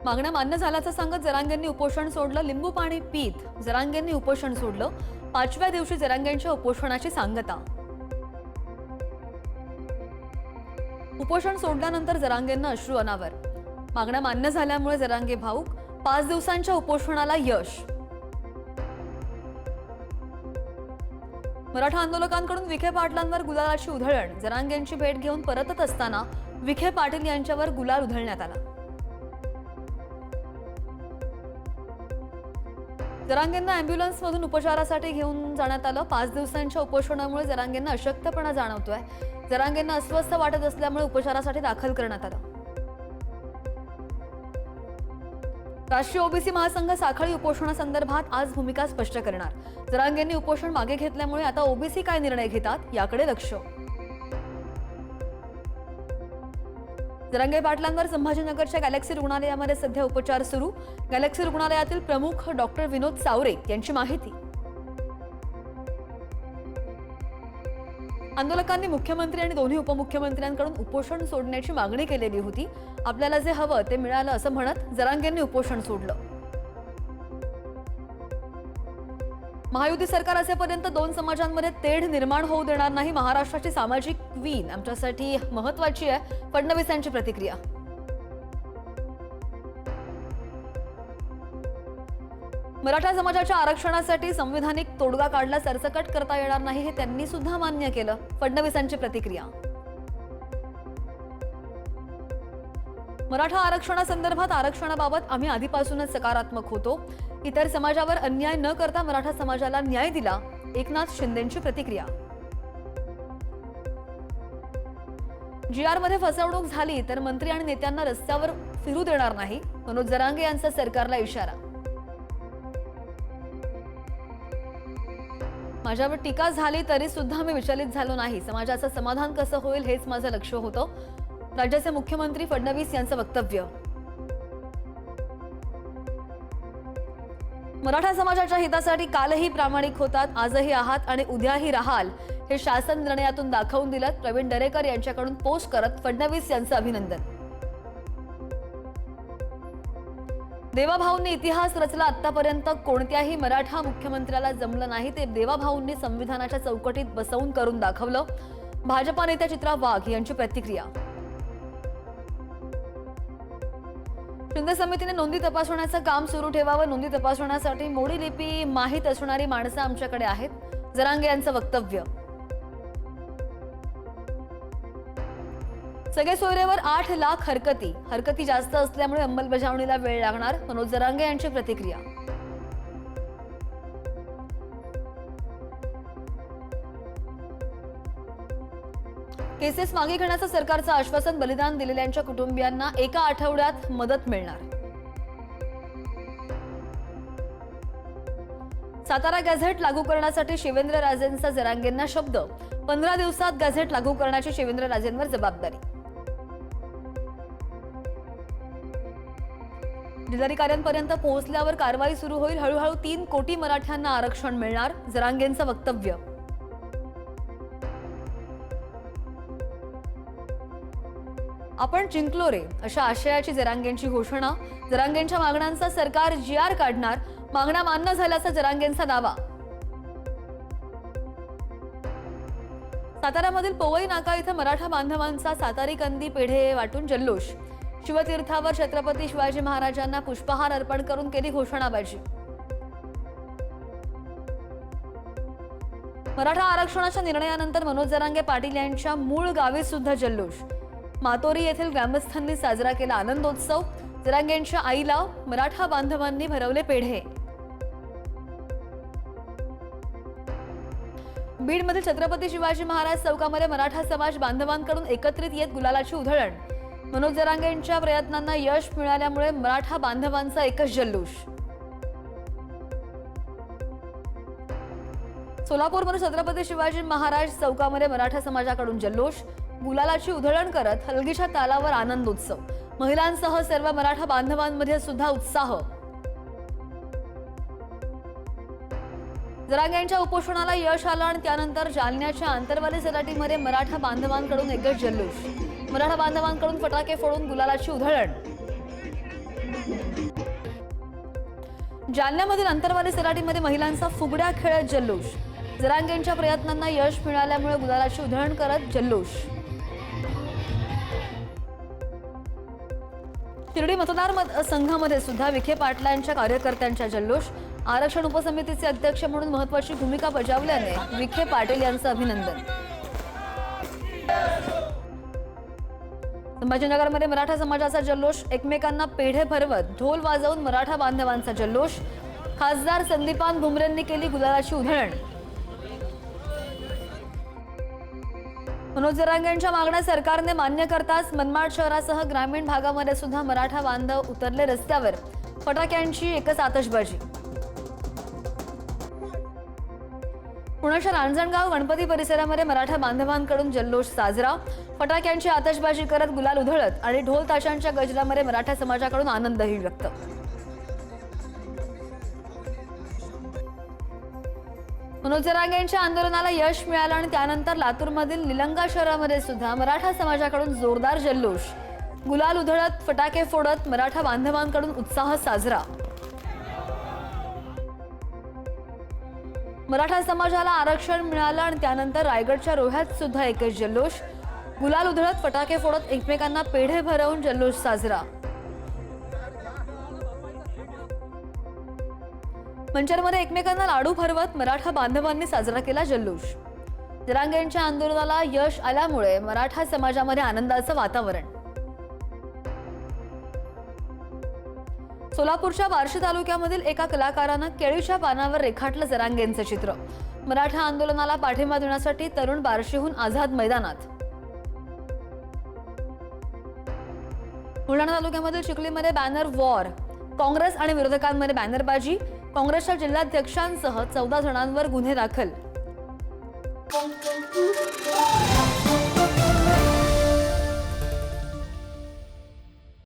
मागण्या मान्य झाल्याचं सांगत जरांगेंनी उपोषण सोडलं. लिंबू पाणी पीत जरांगेंनी उपोषण सोडलं. 5व्या दिवशी जरांगेंच्या उपोषणाची सांगता. उपोषण सोडल्यानंतर जरांगेंना अश्रू अनावर. मागण्या मान्य झाल्यामुळे जरांगे भाऊक. 5 दिवसांच्या उपोषणाला यश. मराठा आंदोलकांकडून विखे पाटलांवर गुलालाची उधळण. जरांगेंची भेट घेऊन परतत असताना विखे पाटील यांच्यावर गुलाल उधळण्यात आला. जरांगेंना अँब्युलन्समधून उपचारासाठी घेऊन जाण्यात आलं. 5 दिवसांच्या उपोषणामुळे जरांगेंना अशक्तपणा जाणवतोय. जरांगेंना अस्वस्थ वाटत असल्यामुळे उपचारासाठी दाखल करण्यात आलं. राष्ट्रीय ओबीसी महासंघ साखळी उपोषणासंदर्भात आज भूमिका स्पष्ट करणार. जरांगेंनी उपोषण मागे घेतल्यामुळे आता ओबीसी काय निर्णय घेतात याकडे लक्ष. जरांगे पाटलांवर संभाजीनगरच्या गॅलेक्सी रुग्णालयामध्ये सध्या उपचार सुरू. गॅलेक्सी रुग्णालयातील प्रमुख डॉक्टर विनोद सावरे यांची माहिती. आंदोलकांनी मुख्यमंत्री आणि दोन्ही उपमुख्यमंत्र्यांकडून उपोषण सोडण्याची मागणी केलेली होती. आपल्याला जे हवं ते मिळालं असं म्हणत जरांगेंनी उपोषण सोडलं. महायुती सरकार असेपर्यंत 2 समाजांमध्ये तेढ निर्माण होऊ देणार नाही. महाराष्ट्राची सामाजिक क्वीन आमच्यासाठी महत्त्वाची आहे. फडणवीस यांची प्रतिक्रिया. मराठा समाजाच्या आरक्षणासाठी संविधानिक तोडगा काढला सरसकट करता येणार नाही हे त्यांनी सुद्धा मान्य केलं. फडणवीसांची प्रतिक्रिया. मराठा आरक्षणासंदर्भात आरक्षणाबाबत आम्ही आधीपासूनच सकारात्मक होतो. इतर समाजावर अन्याय न करता मराठा समाजाला न्याय दिला. एकनाथ शिंदेंची प्रतिक्रिया. GR मध्ये फसवणूक झाली तर मंत्री आणि नेत्यांना रस्त्यावर फिरू देणार नाही. मनोज जरांगे यांचा सरकारला इशारा. माझ्यावर टीका झाली तरी सुद्धा मी विचलित झालो नाही. समाजाचं समाधान कसं होईल हेच माझं लक्ष होतं. राज्याचे मुख्यमंत्री फडणवीस यांचं वक्तव्य. मराठा समाजाच्या हितासाठी कालही प्रामाणिक होतात, आजही आहात आणि उद्याही राहाल हे शासन निर्णयातून दाखवून दिलं. प्रवीण दरेकर यांच्याकडून पोस्ट करत फडणवीस यांचं अभिनंदन. देवाभाऊंनी इतिहास रचला. आतापर्यंत कोणत्याही मराठा मुख्यमंत्र्याला जमलं नाही ते देवाभाऊंनी संविधानाच्या चौकटीत बसवून करून दाखवलं. भाजपा नेत्या चित्रा वाघ यांची प्रतिक्रिया. शिंदे समितीने नोंदी तपासण्याचं काम सुरू ठेवावं. नोंदी तपासण्यासाठी मोडी लिपी माहीत असणारी माणसं आमच्याकडे आहेत. जरांगे यांचं वक्तव्य. सगळे सोयरेवर 8 लाख हरकती जास्त असल्यामुळे अंमलबजावणीला वेळ लागणार. मनोज जरांगे यांची प्रतिक्रिया. केसेस मागे घेण्याचं सरकारचं आश्वासन. बलिदान दिलेल्यांच्या कुटुंबियांना एका आठवड्यात मदत मिळणार. सातारा गॅझेट लागू करण्यासाठी शिवेंद्रराजेंचा जरांगेंना शब्द. 15 दिवसात गॅझेट लागू करण्याची शिवेंद्रराजेंवर जबाबदारी. जिल्हाधिकाऱ्यांपर्यंत पोहोचल्यावर कारवाई सुरू होईल. हळूहळू 3 कोटी मराठ्यांना आरक्षण मिळणार. जरांगेंचं वक्तव्य. आपण जिंकलो रे अशा आशयाची जरांगेंची घोषणा. जरांगेंच्या मागण्यांचा सरकार GR काढणार. मागण्या मान्य झाल्याचा जरांगेंचा दावा. साताऱ्यामधील पवई नाका इथं मराठा बांधवांचा सातारी कंदी पेढे वाटून जल्लोष. शिवतीर्थावर छत्रपती शिवाजी महाराजांना पुष्पहार अर्पण करून केली घोषणाबाजी. मराठा आरक्षणाच्या निर्णयानंतर मनोज जरांगे पाटील यांच्या मूळ गावी सुद्धा जल्लोष. मातोरी येथील ग्रामस्थांनी साजरा केला आनंदोत्सव. जरांगेंच्या आईला मराठा बांधवांनी भरवले पेढे. बीडमधील छत्रपती शिवाजी महाराज चौकामध्ये मराठा समाज बांधवांकडून एकत्रित येत गुलालाची उधळण. मनोज जरांगेंच्या प्रयत्नांना यश मिळाल्यामुळे मराठा बांधवांचा एकच जल्लोष. सोलापूरमध्ये छत्रपती शिवाजी महाराज चौकामध्ये मराठा समाजाकडून जल्लोष. गुलालाची उधळण करत हलगीच्या तालावर आनंदोत्सव. महिलांसह सर्व मराठा बांधवांमध्ये सुद्धा उत्साह. जरांगेंच्या उपोषणाला यश आलं आणि त्यानंतर जालन्याच्या आंतरवाली सराटीमध्ये मराठा बांधवांकडून एकच जल्लोष. मराठा बांधवांकडून फटाके फोडून गुलालाची उधळण. जालन्यामधील अंतरवाली सराटीमध्ये महिलांचा फुगड्या खेळत जल्लोष. जरांगेंच्या प्रयत्नांना यश मिळाल्यामुळे गुलालाची उधळण करत जल्लोष. शिर्डी मतदार संघामध्ये सुद्धा विखे पाटलांच्या कार्यकर्त्यांच्या जल्लोष. आरक्षण उपसमितीचे अध्यक्ष म्हणून महत्त्वाची भूमिका बजावल्याने विखे पाटील यांचं अभिनंदन. संभाजीनगरमध्ये मराठा समाजाचा जल्लोष. एकमेकांना पेढे भरवत ढोल वाजवून मराठा बांधवांचा जल्लोष. खासदार संदीपान भुमरेंनी केली गुलालाची उधळण. मनोज जरांगेंच्या मागण्या सरकारने मान्य करताच मनमाड शहरासह ग्रामीण भागामध्ये सुद्धा मराठा बांधव उतरले रस्त्यावर. फटाक्यांची एकच आतषबाजी. पुण्याच्या रांजणगाव गणपती परिसरामध्ये मराठा बांधवांकडून जल्लोष साजरा. फटाक्यांची आतषबाजी करत गुलाल उधळत आणि ढोल ताशांच्या गजरामध्ये मराठा समाजाकडून आनंदही व्यक्त. मनोज जरांगेंच्या आंदोलनाला यश मिळालं आणि त्यानंतर लातूरमधील निलंगा शहरामध्ये सुद्धा मराठा समाजाकडून जोरदार जल्लोष. गुलाल उधळत फटाके फोडत मराठा बांधवांकडून उत्साह साजरा. मराठा समाजाला आरक्षण मिळालं आणि त्यानंतर रायगडच्या रोह्यात सुद्धा एकच जल्लोष. गुलाल उधळत फटाके फोडत एकमेकांना पेढे भरवून जल्लोष साजरा. मंचरमध्ये एकमेकांना लाडू भरवत मराठा बांधवांनी साजरा केला जल्लोष. जरांगेंच्या आंदोलनाला यश आल्यामुळे मराठा समाजामध्ये आनंदाचं वातावरण. सोलापूरच्या बार्शी तालुक्यामधील एका कलाकारानं केळीच्या पानावर रेखाटलं जरांगेंचं चित्र. मराठा आंदोलनाला पाठिंबा देण्यासाठी तरुण बार्शीहून आझाद मैदानात. बुलढाणा तालुक्यामधील चिखलीमध्ये बॅनर वॉर. काँग्रेस आणि विरोधकांमध्ये बॅनरबाजी. काँग्रेसच्या जिल्हाध्यक्षांसह 14 जणांवर गुन्हे दाखल.